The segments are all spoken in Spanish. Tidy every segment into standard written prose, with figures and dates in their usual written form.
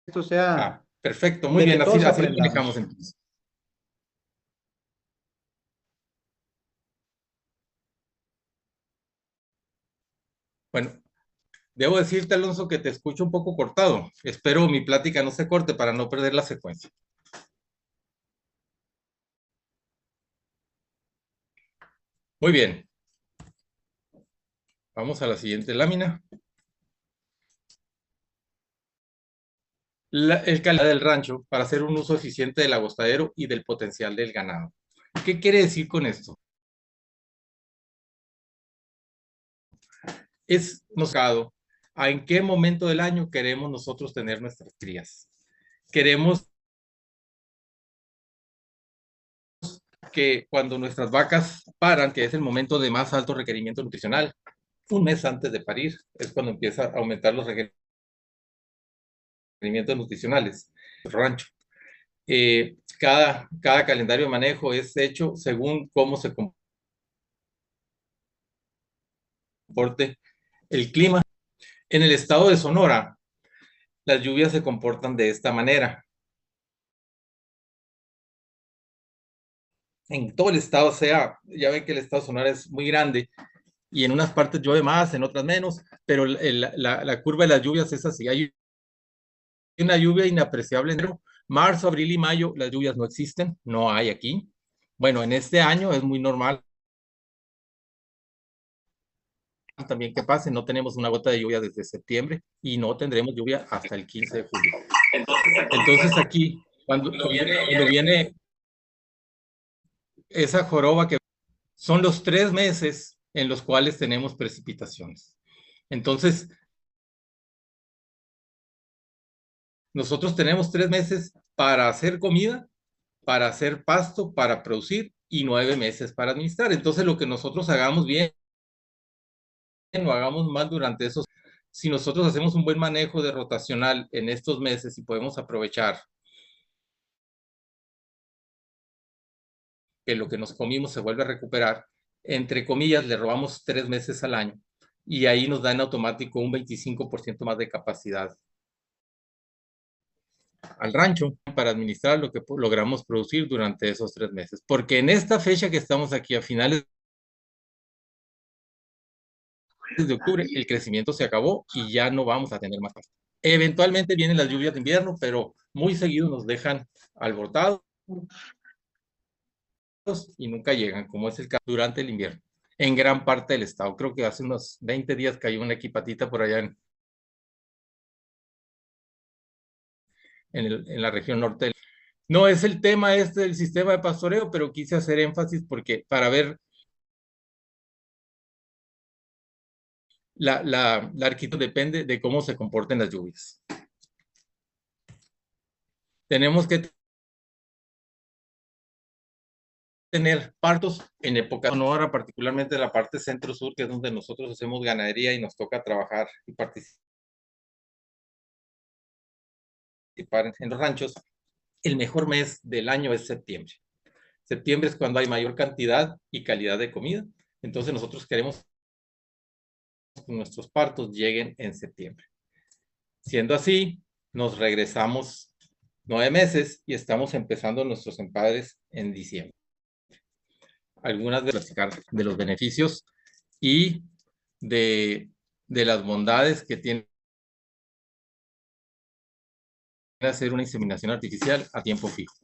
esto sea, Perfecto, muy de que bien, así, todos así lo manejamos aprendamos. entonces. Bueno, debo decirte, Alonso, que te escucho un poco cortado. Espero mi plática no se corte para no perder la secuencia. Muy bien, vamos a la siguiente lámina. El calidad del rancho para hacer un uso eficiente del agostadero y del potencial del ganado. ¿Qué quiere decir con esto? Es noscado a en qué momento del año queremos nosotros tener nuestras crías. Queremos que cuando nuestras vacas paran, que es el momento de más alto requerimiento nutricional, un mes antes de parir, es cuando empieza a aumentar los requerimientos nutricionales del rancho. Cada calendario de manejo es hecho según cómo se comporte el clima. En el estado de Sonora, las lluvias se comportan de esta manera. En todo el estado, ya ven que el estado de Sonora es muy grande y en unas partes llueve más, en otras menos, pero la curva de las lluvias es así. Hay una lluvia inapreciable en enero, marzo, abril y mayo, las lluvias no existen, no hay aquí. Bueno, en este año es muy normal también que pase, no tenemos una gota de lluvia desde septiembre y no tendremos lluvia hasta el 15 de julio. Entonces aquí, cuando viene esa joroba que son los 3 meses en los cuales tenemos precipitaciones. Entonces, nosotros tenemos 3 meses para hacer comida, para hacer pasto, para producir y 9 meses para administrar. Entonces, lo que nosotros hagamos bien o hagamos mal durante esos, si nosotros hacemos un buen manejo de rotacional en estos meses y podemos aprovechar que lo que nos comimos se vuelve a recuperar, entre comillas, le robamos 3 meses al año y ahí nos da en automático un 25% más de capacidad al rancho para administrar lo que logramos producir durante esos 3 meses. Porque en esta fecha que estamos aquí a finales de octubre, el crecimiento se acabó y ya no vamos a tener más pasto. Eventualmente vienen las lluvias de invierno, pero muy seguido nos dejan alborotados y nunca llegan, como es el caso durante el invierno, en gran parte del estado. Creo que hace unos 20 días cayó una equipatita por allá en la región norte. No es el tema este del sistema de pastoreo, pero quise hacer énfasis porque para ver la arquitectura depende de cómo se comporten las lluvias. Tenemos que tener partos en época sonora, particularmente la parte centro-sur, que es donde nosotros hacemos ganadería y nos toca trabajar y participar en los ranchos. El mejor mes del año es septiembre. Septiembre es cuando hay mayor cantidad y calidad de comida. Entonces nosotros queremos que nuestros partos lleguen en septiembre. Siendo así, nos regresamos 9 meses y estamos empezando nuestros empadres en diciembre. Algunas de los beneficios y de, de las bondades que tiene hacer una inseminación artificial a tiempo fijo.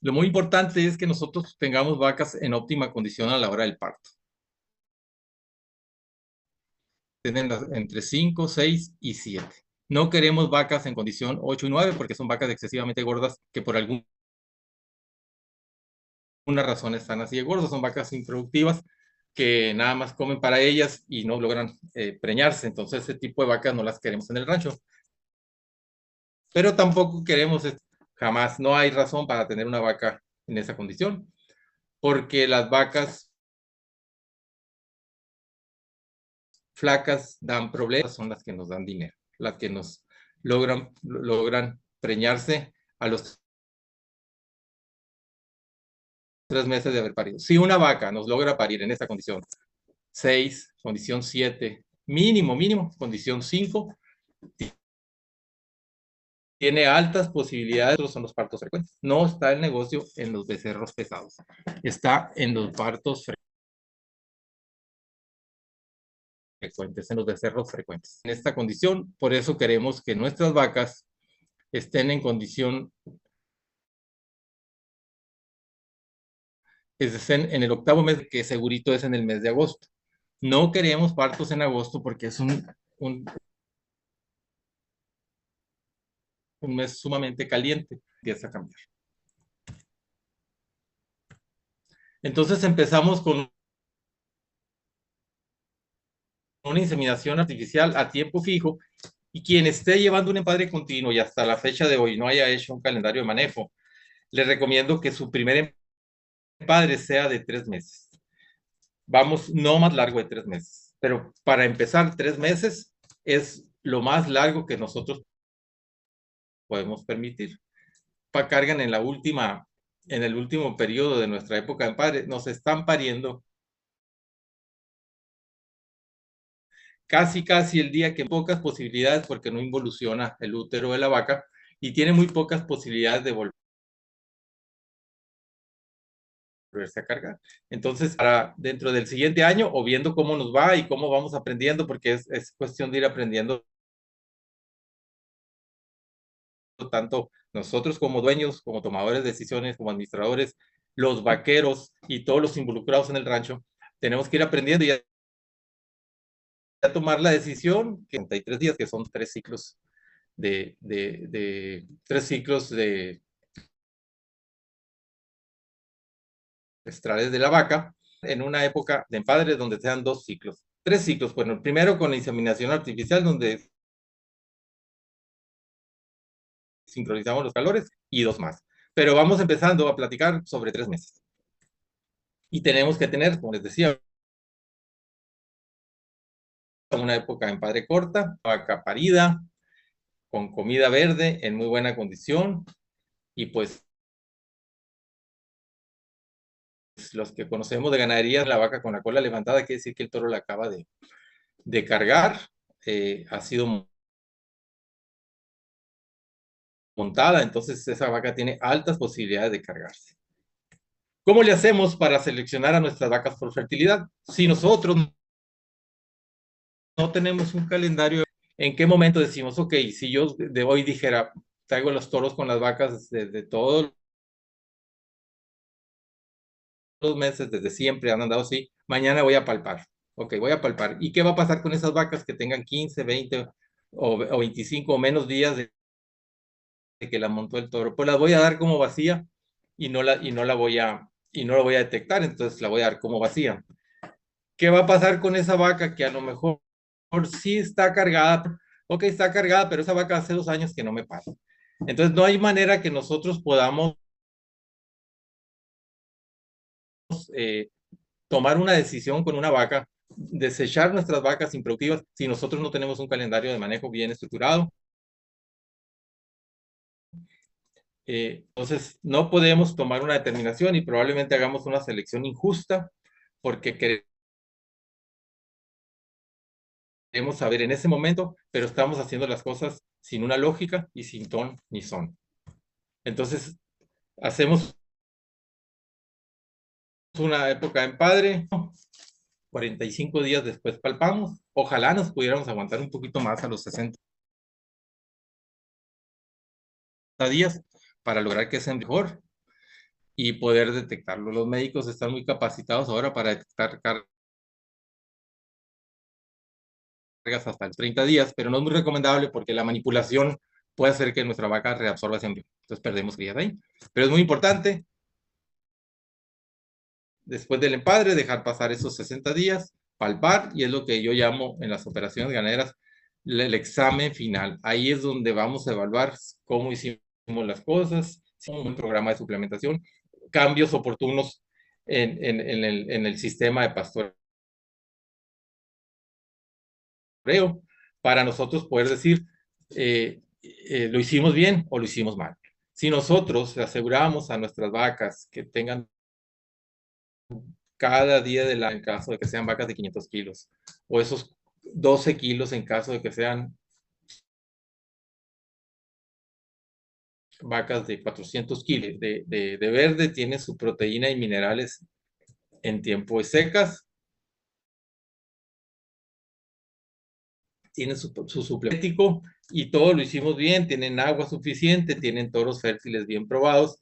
Lo muy importante es que nosotros tengamos vacas en óptima condición a la hora del parto. Tienen entre 5, 6 y 7. No queremos vacas en condición 8 y 9 porque son vacas excesivamente gordas que por alguna razón están así de gordas. Son vacas improductivas que nada más comen para ellas y no logran preñarse. Entonces, ese tipo de vacas no las queremos en el rancho. Pero tampoco queremos, jamás, no hay razón para tener una vaca en esa condición, porque las vacas flacas dan problemas, son las que nos dan dinero, las que nos logran preñarse a los 3 meses de haber parido. Si una vaca nos logra parir en esta condición 6, condición 7, mínimo, condición 5, tiene altas posibilidades, son los partos frecuentes. No está el negocio en los becerros pesados, está en los partos frecuentes, en los becerros frecuentes. En esta condición, por eso queremos que nuestras vacas estén en condición, estén en el octavo mes, que segurito es en el mes de agosto. No queremos partos en agosto porque es un, un mes sumamente caliente. Empieza a cambiar. Entonces empezamos con una inseminación artificial a tiempo fijo, y quien esté llevando un empadre continuo y hasta la fecha de hoy no haya hecho un calendario de manejo, le recomiendo que su primer empadre sea de 3 meses. Vamos, no más largo de 3 meses, pero para empezar 3 meses es lo más largo que nosotros podemos permitir. Cargan en el último periodo de nuestra época de empadre, nos están pariendo casi el día, que pocas posibilidades porque no involuciona el útero de la vaca y tiene muy pocas posibilidades de volverse a cargar. Entonces, para dentro del siguiente año o viendo cómo nos va y cómo vamos aprendiendo, porque es cuestión de ir aprendiendo tanto nosotros como dueños, como tomadores de decisiones, como administradores, los vaqueros y todos los involucrados en el rancho, tenemos que ir aprendiendo y a tomar la decisión, que 33 días, que son 3 ciclos de 3 ciclos de estrades de la vaca, en una época de empadres donde sean 2 ciclos. 3 ciclos, bueno, el primero con la inseminación artificial, donde sincronizamos los calores, y 2 más. Pero vamos empezando a platicar sobre 3 meses. Y tenemos que tener, como les decía, una época de empadre corta, vaca parida, con comida verde en muy buena condición, y pues los que conocemos de ganadería, la vaca con la cola levantada, quiere decir que el toro la acaba de cargar, ha sido montada, entonces esa vaca tiene altas posibilidades de cargarse. ¿Cómo le hacemos para seleccionar a nuestras vacas por fertilidad? Si nosotros no tenemos un calendario, ¿en qué momento decimos, ok, si yo de hoy dijera, traigo los toros con las vacas de todos los meses, desde siempre han andado así, mañana voy a palpar? Ok, voy a palpar. ¿Y qué va a pasar con esas vacas que tengan 15, 20 o 25 o menos días de que la montó el toro? Pues las voy a dar como vacía y no la voy a detectar, entonces la voy a dar como vacía. ¿Qué va a pasar con esa vaca que a lo mejor sí está cargada? Ok, está cargada, pero esa vaca hace 2 años que no me pasa. Entonces no hay manera que nosotros podamos eh, tomar una decisión con una vaca, desechar nuestras vacas improductivas si nosotros no tenemos un calendario de manejo bien estructurado. Entonces no podemos tomar una determinación y probablemente hagamos una selección injusta porque queremos saber en ese momento, pero estamos haciendo las cosas sin una lógica y sin ton ni son. Entonces hacemos una época en padre, 45 días después palpamos. Ojalá nos pudiéramos aguantar un poquito más a los 60 días para lograr que sea mejor y poder detectarlo. Los médicos están muy capacitados ahora para detectar cargas hasta los 30 días, pero no es muy recomendable porque la manipulación puede hacer que nuestra vaca reabsorba ese embrión. Entonces perdemos crías ahí. Pero es muy importante, después del empadre, dejar pasar esos 60 días, palpar, y es lo que yo llamo en las operaciones ganaderas el examen final. Ahí es donde vamos a evaluar cómo hicimos las cosas, si un programa de suplementación, cambios oportunos en el sistema de pastoreo, para nosotros poder decir, lo hicimos bien o lo hicimos mal. Si nosotros aseguramos a nuestras vacas que tengan cada día del año, en caso de que sean vacas de 500 kilos, o esos 12 kilos en caso de que sean vacas de 400 kilos de verde, tiene su proteína y minerales en tiempo de secas, tiene su suplemento y todo lo hicimos bien, tienen agua suficiente, tienen toros fértiles bien probados.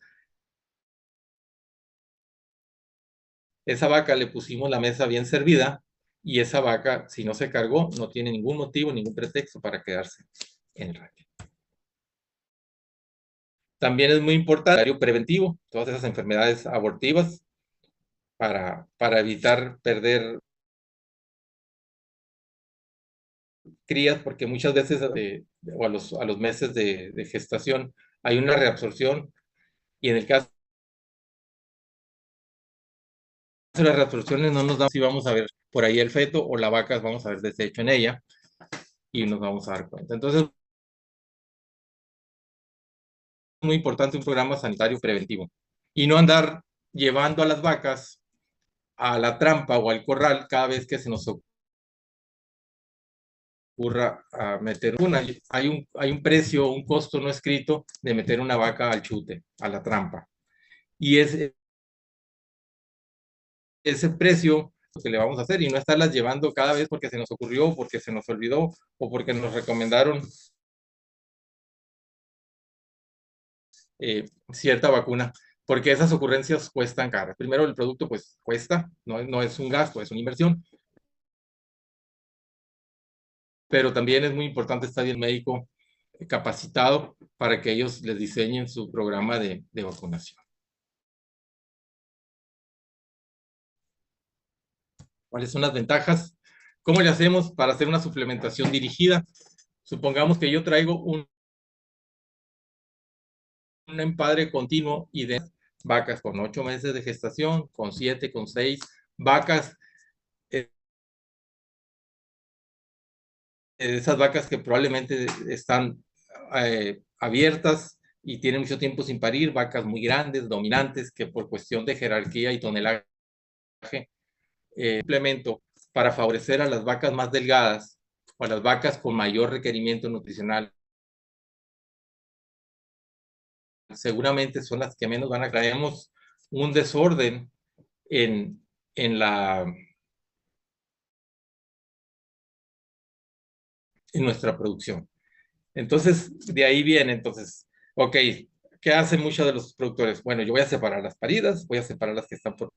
Esa vaca le pusimos la mesa bien servida y esa vaca, si no se cargó, no tiene ningún motivo, ningún pretexto para quedarse en el rancho. También es muy importante el preventivo, todas esas enfermedades abortivas para evitar perder crías, porque muchas veces o a los meses de gestación hay una reabsorción y en el caso de las reabsorciones no nos damos si vamos a ver por ahí el feto o la vaca vamos a ver desecho en ella y nos vamos a dar cuenta. Entonces, es muy importante un programa sanitario preventivo y no andar llevando a las vacas a la trampa o al corral cada vez que se nos ocurra a meter una. Hay un precio, un costo no escrito de meter una vaca al chute, a la trampa. Y ese precio que le vamos a hacer y no estarlas llevando cada vez porque se nos ocurrió, porque se nos olvidó o porque nos recomendaron cierta vacuna, porque esas ocurrencias cuestan caras. Primero, el producto pues cuesta, no es un gasto, es una inversión, pero también es muy importante estar bien médico capacitado para que ellos les diseñen su programa de vacunación. ¿Cuáles son las ventajas? ¿Cómo le hacemos para hacer una suplementación dirigida? Supongamos que yo traigo un empadre continuo y de vacas con 8 meses de gestación, con 7, con 6 vacas, esas vacas que probablemente están abiertas y tienen mucho tiempo sin parir, vacas muy grandes, dominantes, que por cuestión de jerarquía y tonelaje, suplemento para favorecer a las vacas más delgadas o a las vacas con mayor requerimiento nutricional, seguramente son las que menos van a traemos un desorden en, en, la, en nuestra producción. Entonces, de ahí viene, entonces, ok, ¿qué hacen muchos de los productores? Bueno, yo voy a separar las paridas, voy a separar las que están por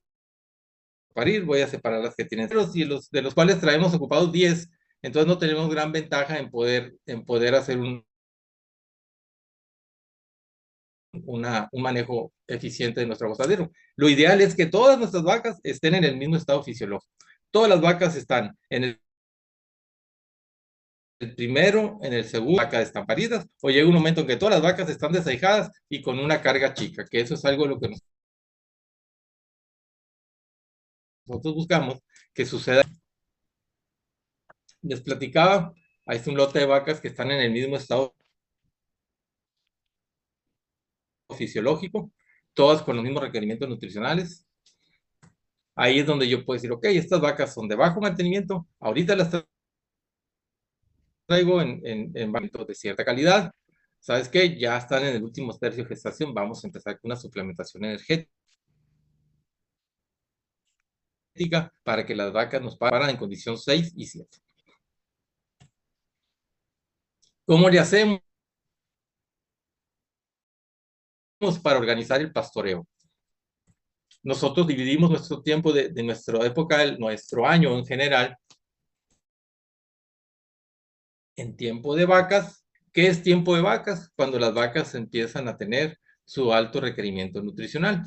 parir, voy a separar las que tienen ceros y de los cuales traemos ocupados 10, entonces no tenemos gran ventaja en poder hacer un manejo eficiente de nuestro agostadero. Lo ideal es que todas nuestras vacas estén en el mismo estado fisiológico. Todas las vacas están en el primero, en el segundo, vacas están paridas, o llega un momento en que todas las vacas están desahijadas y con una carga chica, que eso es algo de lo que nosotros buscamos que suceda. Les platicaba, hay un lote de vacas que están en el mismo estado fisiológico, todas con los mismos requerimientos nutricionales. Ahí es donde yo puedo decir, ok, estas vacas son de bajo mantenimiento, ahorita las traigo en de cierta calidad. ¿Sabes qué? Ya están en el último tercio de gestación, vamos a empezar con una suplementación energética para que las vacas nos paran en condición 6 y 7. ¿Cómo le hacemos para organizar el pastoreo? Nosotros dividimos nuestro tiempo de nuestra época, nuestro año en general, en tiempo de vacas. ¿Qué es tiempo de vacas? Cuando las vacas empiezan a tener su alto requerimiento nutricional.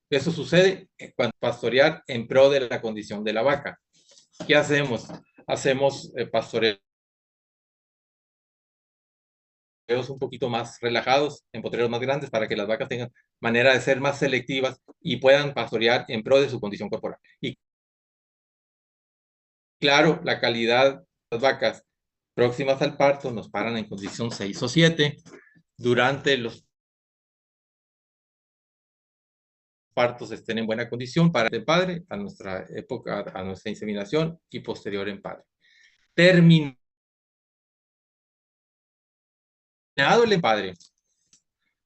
Eso sucede cuando pastorear en pro de la condición de la vaca. ¿Qué hacemos? Hacemos pastoreos un poquito más relajados, en potreros más grandes, para que las vacas tengan manera de ser más selectivas y puedan pastorear en pro de su condición corporal. Y claro, la calidad de las vacas próximas al parto nos paran en condición 6 o 7 durante los partos estén en buena condición para el padre, a nuestra época, a nuestra inseminación y posterior en padre. Terminando Terminado el empadre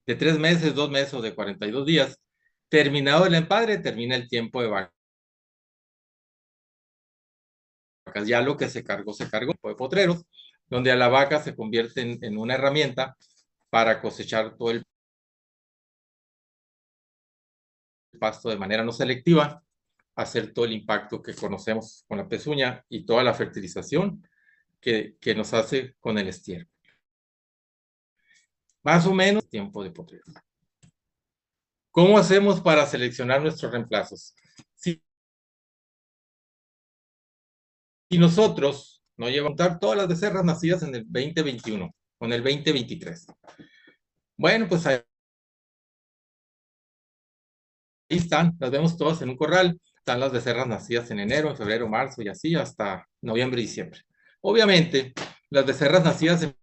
de 3 meses, 2 meses o de 42 días, terminado el empadre, termina el tiempo de vacas. Ya lo que se cargó, de potreros, donde a la vaca se convierte en una herramienta para cosechar todo el pasto de manera no selectiva, hacer todo el impacto que conocemos con la pezuña y toda la fertilización que nos hace con el estiércol. Más o menos tiempo de potreros. ¿Cómo hacemos para seleccionar nuestros reemplazos? Si estamos no llevamos a contar todas las becerras nacidas en el 2021 o en el 2023. Bueno, pues ahí están, las vemos todas en un corral. Están las becerras nacidas en enero, en febrero, marzo y así hasta noviembre y diciembre. Obviamente, las becerras nacidas en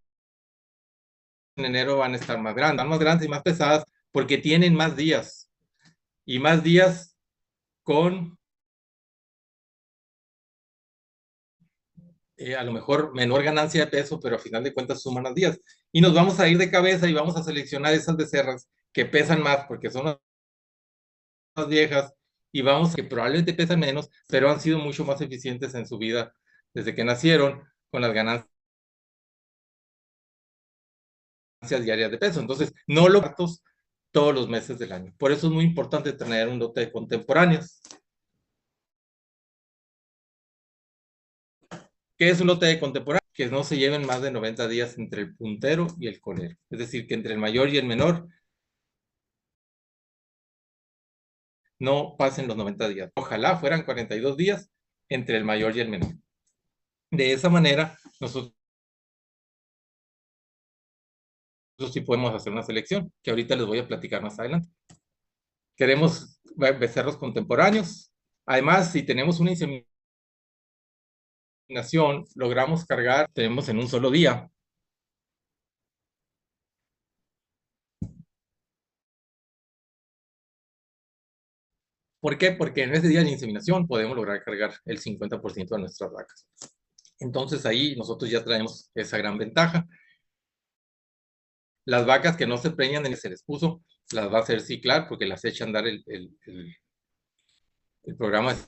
enero van a estar más grandes y más pesadas porque tienen más días y más días con a lo mejor menor ganancia de peso, pero a final de cuentas suman más días. Y nos vamos a ir de cabeza y vamos a seleccionar esas becerras que pesan más porque son más viejas y vamos que probablemente pesan menos, pero han sido mucho más eficientes en su vida desde que nacieron con las ganancias diarias de peso. Entonces, no lo partos todos los meses del año. Por eso es muy importante tener un lote de contemporáneos. ¿Qué es un lote de contemporáneos? Que no se lleven más de 90 días entre el puntero y el colero. Es decir, que entre el mayor y el menor no pasen los 90 días. Ojalá fueran 42 días entre el mayor y el menor. De esa manera, nosotros sí podemos hacer una selección, que ahorita les voy a platicar más adelante. Queremos becerros contemporáneos. Además, si tenemos una inseminación, logramos cargar, tenemos en un solo día. ¿Por qué? Porque en ese día de inseminación podemos lograr cargar el 50% de nuestras vacas. Entonces ahí nosotros ya traemos esa gran ventaja. Las vacas que no se preñan en el se les puso, las va a hacer ciclar porque las echa a andar el programa de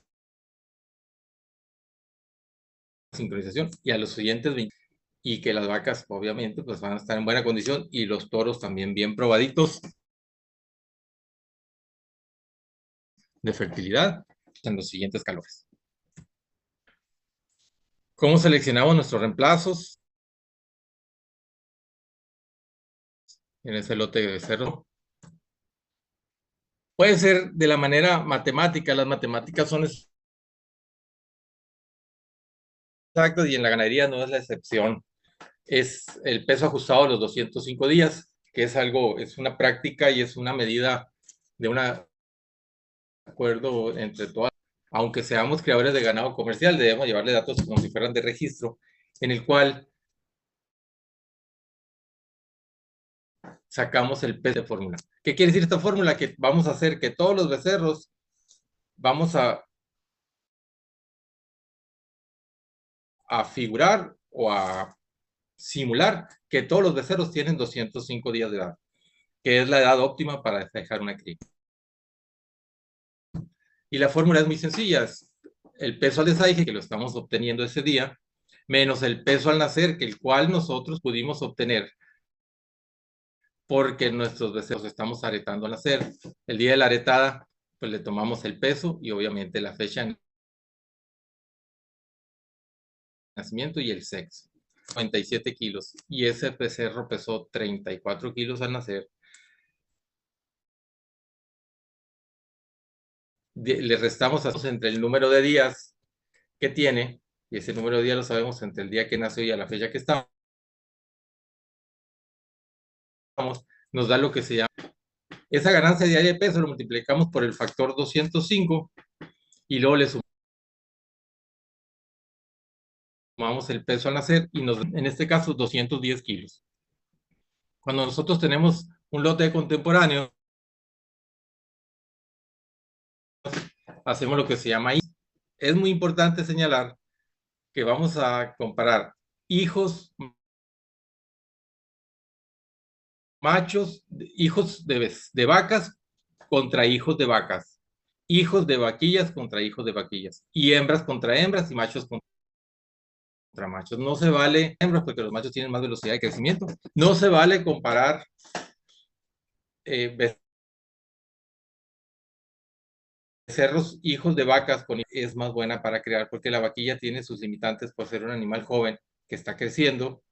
sincronización y a los siguientes 20, y que las vacas obviamente pues van a estar en buena condición y los toros también bien probaditos de fertilidad en los siguientes calores. ¿Cómo seleccionamos nuestros reemplazos en ese lote de cerdo? Puede ser de la manera matemática, las matemáticas son exactas y en la ganadería no es la excepción. Es el peso ajustado a los 205 días, que es algo, es una práctica y es una medida de un acuerdo entre todas. Aunque seamos creadores de ganado comercial, debemos llevarle datos como si fueran de registro, en el cual sacamos el peso de fórmula. ¿Qué quiere decir esta fórmula? Que vamos a hacer que todos los becerros vamos a figurar o a simular que todos los becerros tienen 205 días de edad, que es la edad óptima para dejar una cría. Y la fórmula es muy sencilla, es el peso al desaige, que lo estamos obteniendo ese día, menos el peso al nacer, que el cual nosotros pudimos obtener porque nuestros becerros estamos aretando al nacer. El día de la aretada, pues le tomamos el peso y obviamente la fecha de nacimiento y el sexo. 97 kilos. Y ese becerro pesó 34 kilos al nacer. Le restamos entre el número de días que tiene, y ese número de días lo sabemos entre el día que nació y a la fecha que estamos, nos da lo que se llama esa ganancia diaria de peso, lo multiplicamos por el factor 205 y luego le sumamos el peso al nacer y nos, en este caso, 210 kilos. Cuando nosotros tenemos un lote de contemporáneos, hacemos lo que se llama. Es muy importante señalar que vamos a comparar hijos machos, hijos de vacas contra hijos de vacas, hijos de vaquillas contra hijos de vaquillas, y hembras contra hembras y machos contra machos. No se vale hembras porque los machos tienen más velocidad de crecimiento. No se vale comparar eh, becerros hijos de vacas con es más buena para crear porque la vaquilla tiene sus limitantes por ser un animal joven que está creciendo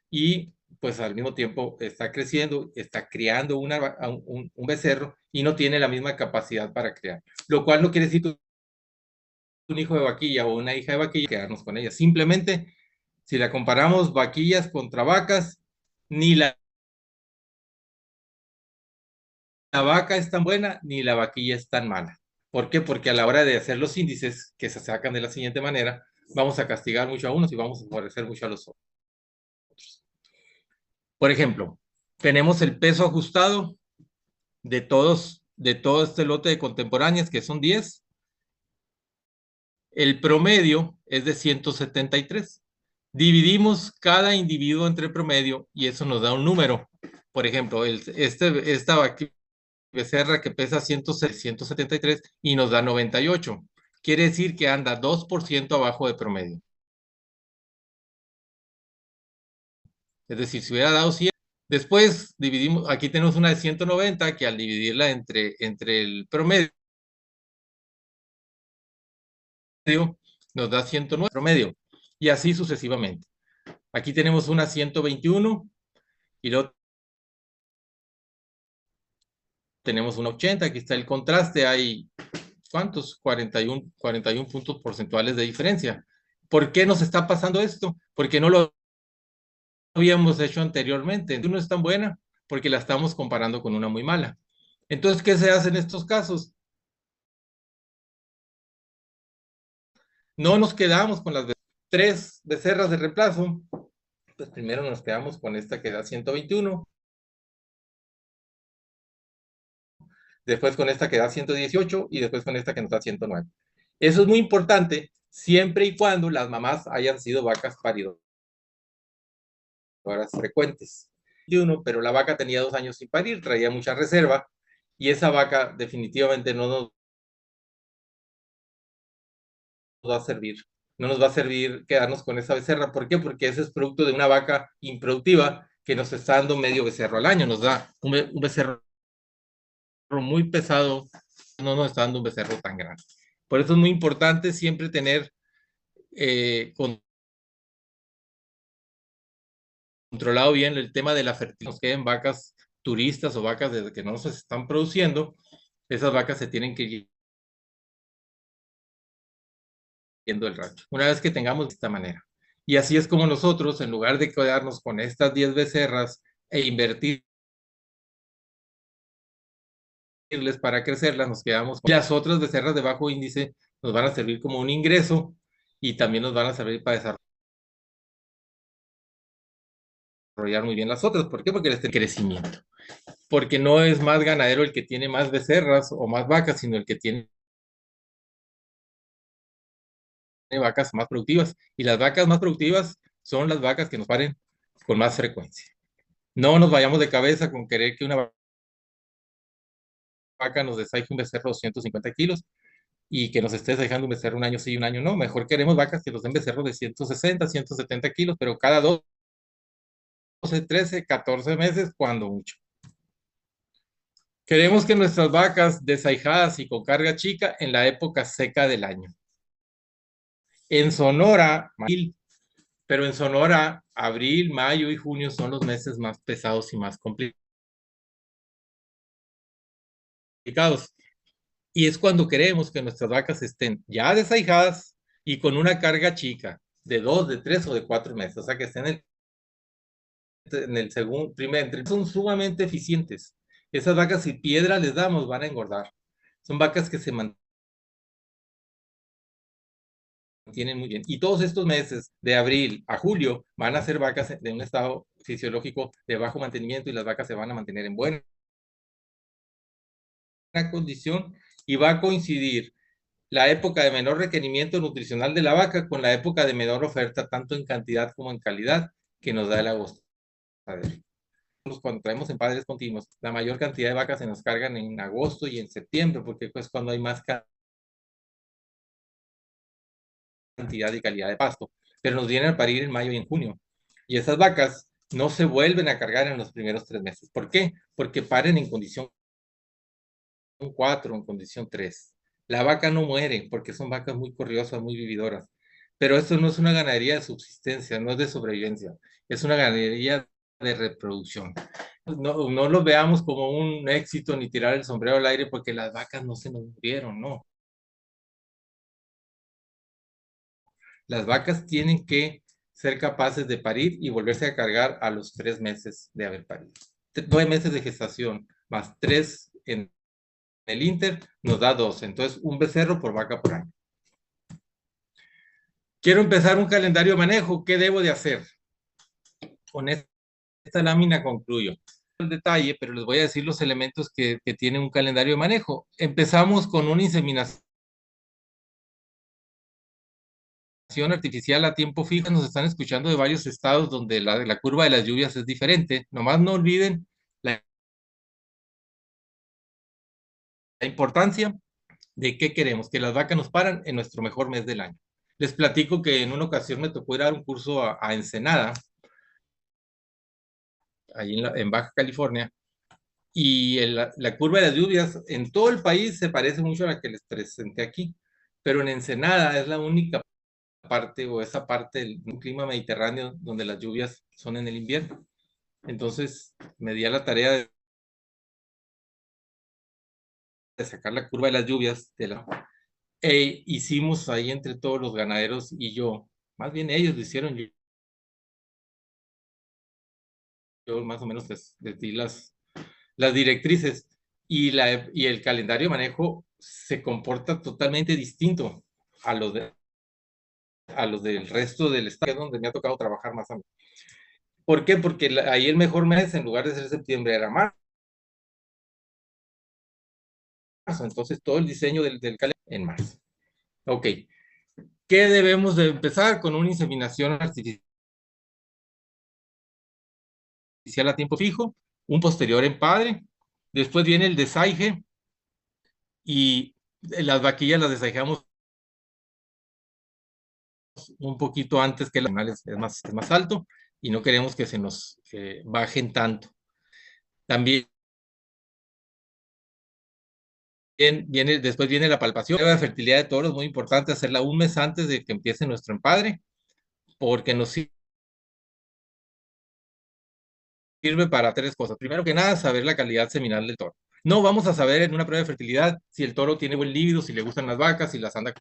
y pues al mismo tiempo está creciendo, está creando un becerro y no tiene la misma capacidad para crear. Lo cual no quiere decir que un hijo de vaquilla o una hija de vaquilla quedarnos con ella. Simplemente, si la comparamos vaquillas contra vacas, ni la vaca es tan buena ni la vaquilla es tan mala. ¿Por qué? Porque a la hora de hacer los índices, que se sacan de la siguiente manera, vamos a castigar mucho a unos y vamos a favorecer mucho a los otros. Por ejemplo, tenemos el peso ajustado de todo este lote de contemporáneas, que son 10. El promedio es de 173. Dividimos cada individuo entre promedio y eso nos da un número. Por ejemplo, esta becerra que pesa 173 y nos da 98. Quiere decir que anda 2% abajo de promedio. Es decir, si hubiera dado 100, después dividimos, aquí tenemos una de 190 que al dividirla entre el promedio nos da 109 promedio y así sucesivamente. Aquí tenemos una 121 y luego tenemos una 80, aquí está el contraste, hay ¿cuántos? 41 puntos porcentuales de diferencia. ¿Por qué nos está pasando esto? Porque no lo habíamos hecho anteriormente. No es tan buena porque la estamos comparando con una muy mala. Entonces, ¿qué se hace en estos casos? No nos quedamos con las 3 becerras de reemplazo. Pues primero nos quedamos con esta que da 121, después con esta que da 118 y después con esta que nos da 109. Eso es muy importante siempre y cuando las mamás hayan sido vacas paridoras frecuentes. Pero la vaca tenía 2 años sin parir, traía mucha reserva y esa vaca definitivamente no nos va a servir. No nos va a servir quedarnos con esa becerra. ¿Por qué? Porque ese es producto de una vaca improductiva que nos está dando medio becerro al año. Nos da un becerro muy pesado, no nos está dando un becerro tan grande. Por eso es muy importante siempre tener controlado bien el tema de la fertilización. Nos queden vacas turistas o vacas desde que no se están produciendo, esas vacas se tienen que ir yendo del rancho. Una vez que tengamos de esta manera. Y así es como nosotros, en lugar de quedarnos con estas 10 becerras e invertirles para crecerlas, nos quedamos con las otras becerras de bajo índice, nos van a servir como un ingreso y también nos van a servir para desarrollar muy bien las otras. ¿Por qué? Porque les tiene crecimiento. Porque no es más ganadero el que tiene más becerras o más vacas, sino el que tiene vacas más productivas. Y las vacas más productivas son las vacas que nos paren con más frecuencia. No nos vayamos de cabeza con querer que una vaca nos desaje un becerro de 250 kilos y que nos esté dejando un becerro un año sí y un año no. Mejor queremos vacas que nos den becerros de 160, 170 kilos, pero cada 12, 13, 14 meses, cuando mucho. Queremos que nuestras vacas desaijadas y con carga chica en la época seca del año. En Sonora, pero en Sonora, abril, mayo y junio son los meses más pesados y más complicados. Y es cuando queremos que nuestras vacas estén ya desaijadas y con una carga chica de 2, de 3 o de 4 meses. O sea, que estén en el segundo, primer, son sumamente eficientes. Esas vacas, si piedra les damos, van a engordar. Son vacas que se mantienen muy bien. Y todos estos meses, de abril a julio, van a ser vacas de un estado fisiológico de bajo mantenimiento y las vacas se van a mantener en buena condición y va a coincidir la época de menor requerimiento nutricional de la vaca con la época de menor oferta, tanto en cantidad como en calidad. que nos da el agostadero. Cuando traemos en padres continuos, la mayor cantidad de vacas se nos cargan en agosto y en septiembre, porque pues cuando hay más cantidad y calidad de pasto, pero nos vienen a parir en mayo y en junio. Y esas vacas no se vuelven a cargar en los primeros 3 meses. ¿Por qué? Porque paren en condición 4, en condición 3. La vaca no muere porque son vacas muy corriosas, muy vividoras. Pero esto no es una ganadería de subsistencia, no es de sobrevivencia, es una ganadería de reproducción. No, no lo veamos como un éxito ni tirar el sombrero al aire porque las vacas no se nos murieron, no. Las vacas tienen que ser capaces de parir y volverse a cargar a los 3 meses de haber parido. 9 meses de gestación más 3 en el Inter nos da 12. Entonces, un becerro por vaca por año. Quiero empezar un calendario de manejo. ¿Qué debo de hacer? Con esta lámina concluyo el detalle, pero les voy a decir los elementos que tiene un calendario de manejo. Empezamos con una inseminación artificial a tiempo fijo. Nos están escuchando de varios estados donde la curva de las lluvias es diferente. Nomás no olviden la importancia de qué queremos, que las vacas nos paran en nuestro mejor mes del año. Les platico que en una ocasión me tocó ir a dar un curso a Ensenada, ahí en Baja California, y la curva de las lluvias en todo el país se parece mucho a la que les presenté aquí, pero en Ensenada es la única parte o esa parte del clima mediterráneo donde las lluvias son en el invierno. Entonces me di a la tarea de sacar la curva de las lluvias hicimos ahí entre todos los ganaderos y yo, más bien ellos lo hicieron, yo más o menos les di las directrices y el calendario de manejo se comporta totalmente distinto a a los del resto del estado, donde me ha tocado trabajar más a mí. ¿Por qué? Porque ahí el mejor mes, en lugar de ser septiembre, era marzo. Entonces todo el diseño del calendario en marzo. Ok. ¿Qué debemos de empezar? Con una inseminación artificial a tiempo fijo, un posterior empadre, después viene el desaige y las vaquillas las desaijamos un poquito antes que las animales, es más alto y no queremos que se nos bajen tanto. También después viene la palpación. La fertilidad de toros, muy importante hacerla un mes antes de que empiece nuestro empadre, porque nos sirve para 3 cosas. Primero que nada, saber la calidad seminal del toro. No vamos a saber en una prueba de fertilidad si el toro tiene buen líbido, si le gustan las vacas, si las anda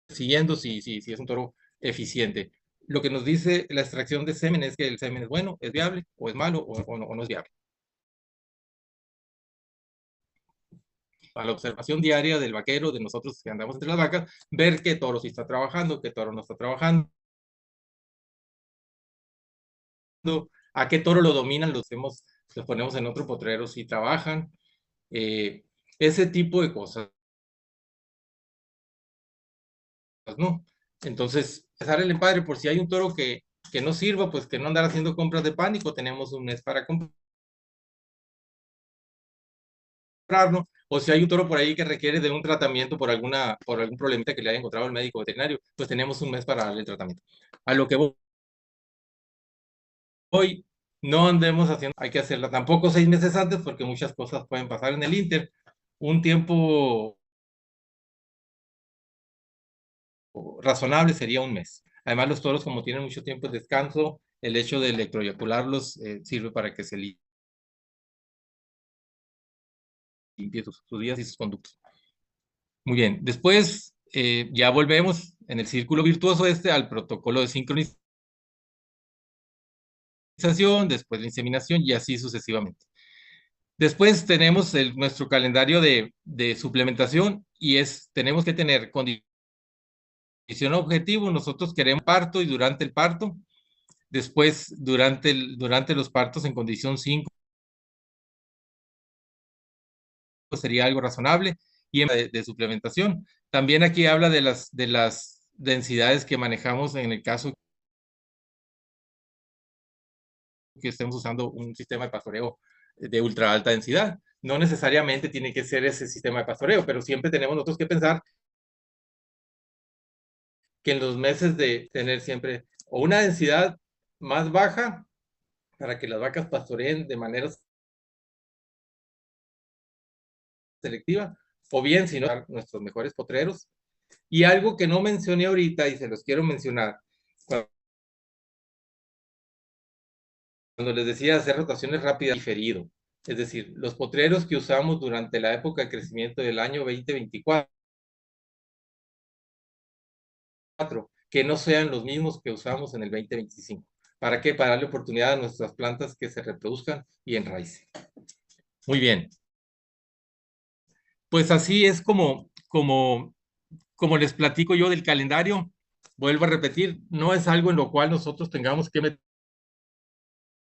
persiguiendo, si es un toro eficiente. Lo que nos dice la extracción de semen es que el semen es bueno, es viable, o es malo, o no es viable. A la observación diaria del vaquero, de nosotros que andamos entre las vacas, ver qué toro sí está trabajando, qué toro no está trabajando, a qué toro lo dominan, los ponemos en otro potrero si trabajan, ese tipo de cosas, ¿no? Entonces, empezar el empadre por si hay un toro que no sirva, pues que no andar haciendo compras de pánico, tenemos un mes para comprarlo, o si hay un toro por ahí que requiere de un tratamiento por algún problemita que le haya encontrado el médico veterinario, pues tenemos un mes para darle el tratamiento. A lo que voy, no andemos haciendo, hay que hacerla tampoco 6 meses antes porque muchas cosas pueden pasar en el Inter. Un tiempo razonable sería un mes. Además, los toros, como tienen mucho tiempo de descanso, el hecho de electroyacularlos sirve para que se limpie sus días y sus conductos. Muy bien, después ya volvemos en el círculo virtuoso al protocolo de sincronización, después la inseminación y así sucesivamente. Después tenemos nuestro calendario de suplementación y tenemos que tener condición objetivo. Nosotros queremos parto y durante el parto. Después, durante los partos en condición 5 sería algo razonable y de suplementación. También aquí habla de las densidades que manejamos en el caso que estemos usando un sistema de pastoreo de ultra alta densidad. No necesariamente tiene que ser ese sistema de pastoreo, pero siempre tenemos nosotros que pensar que en los meses de tener siempre o una densidad más baja para que las vacas pastoreen de manera selectiva, o bien, si no, nuestros mejores potreros. Y algo que no mencioné ahorita y se los quiero mencionar, cuando les decía hacer rotaciones rápidas, diferido. Es decir, los potreros que usamos durante la época de crecimiento del año 2024, que no sean los mismos que usamos en el 2025. ¿Para qué? Para darle oportunidad a nuestras plantas que se reproduzcan y enraicen. Muy bien. Pues así es como les platico yo del calendario. Vuelvo a repetir, no es algo en lo cual nosotros tengamos que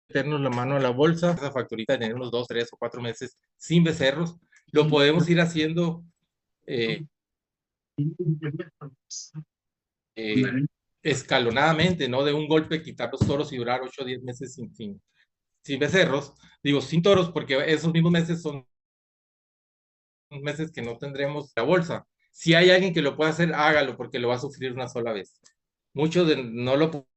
meternos la mano a la bolsa. Esa factorita de tener unos 2, 3 o 4 meses sin becerros, lo podemos ir haciendo escalonadamente, no de un golpe quitar los toros y durar 8 o 10 meses sin becerros. Digo, sin toros, porque esos mismos meses son meses que no tendremos la bolsa. Si hay alguien que lo pueda hacer, hágalo, porque lo va a sufrir una sola vez. Muchos no lo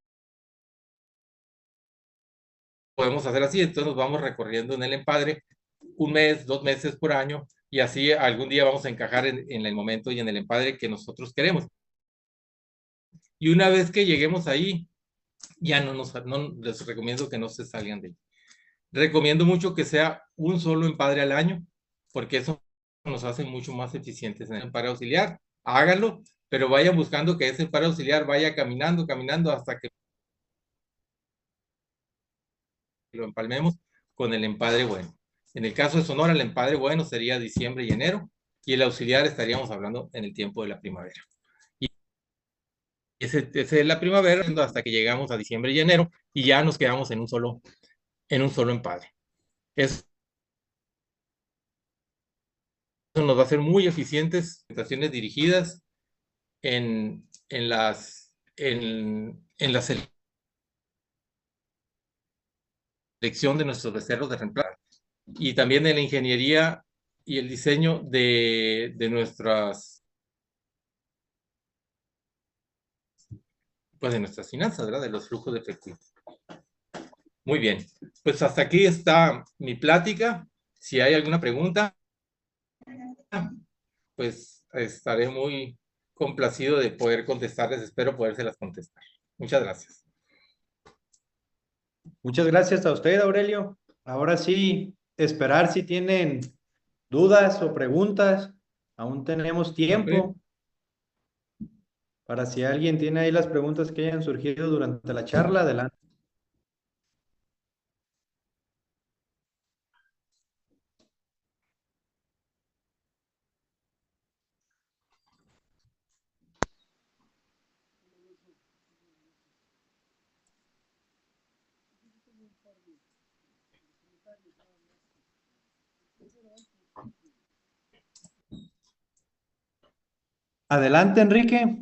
podemos hacer así, entonces nos vamos recorriendo en el empadre 1 mes, 2 meses por año, y así algún día vamos a encajar en el momento y en el empadre que nosotros queremos. Y una vez que lleguemos ahí, ya no les recomiendo que no se salgan de ahí. Recomiendo mucho que sea un solo empadre al año, porque eso nos hace mucho más eficientes en el empadre auxiliar. Háganlo, pero vayan buscando que ese empadre auxiliar vaya caminando, caminando hasta que lo empalmemos con el empadre bueno. En el caso de Sonora, el empadre bueno sería diciembre y enero, y el auxiliar estaríamos hablando en el tiempo de la primavera. Y ese es la primavera hasta que llegamos a diciembre y enero, y ya nos quedamos en un solo empadre. Eso nos va a hacer muy eficientes presentaciones dirigidas en la selección de nuestros becerros de reemplazo y también en la ingeniería y el diseño de nuestras, pues de nuestras finanzas, ¿verdad? De los flujos de efectivo. Muy bien, pues hasta aquí está mi plática. Si hay alguna pregunta, pues estaré muy complacido de poder contestarles. Espero podérselas contestar. Muchas gracias. Muchas gracias a usted, Aurelio. Ahora sí, esperar si tienen dudas o preguntas. Aún tenemos tiempo para si alguien tiene ahí las preguntas que hayan surgido durante la charla. Adelante. Adelante, Enrique.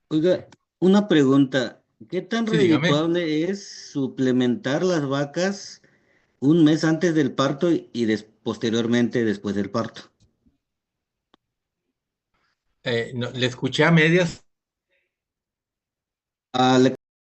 Oiga, una pregunta. ¿Qué tan Sí, dígame. redituable es suplementar las vacas un mes antes del parto y posteriormente después del parto? Le escuché a medias. Ah, le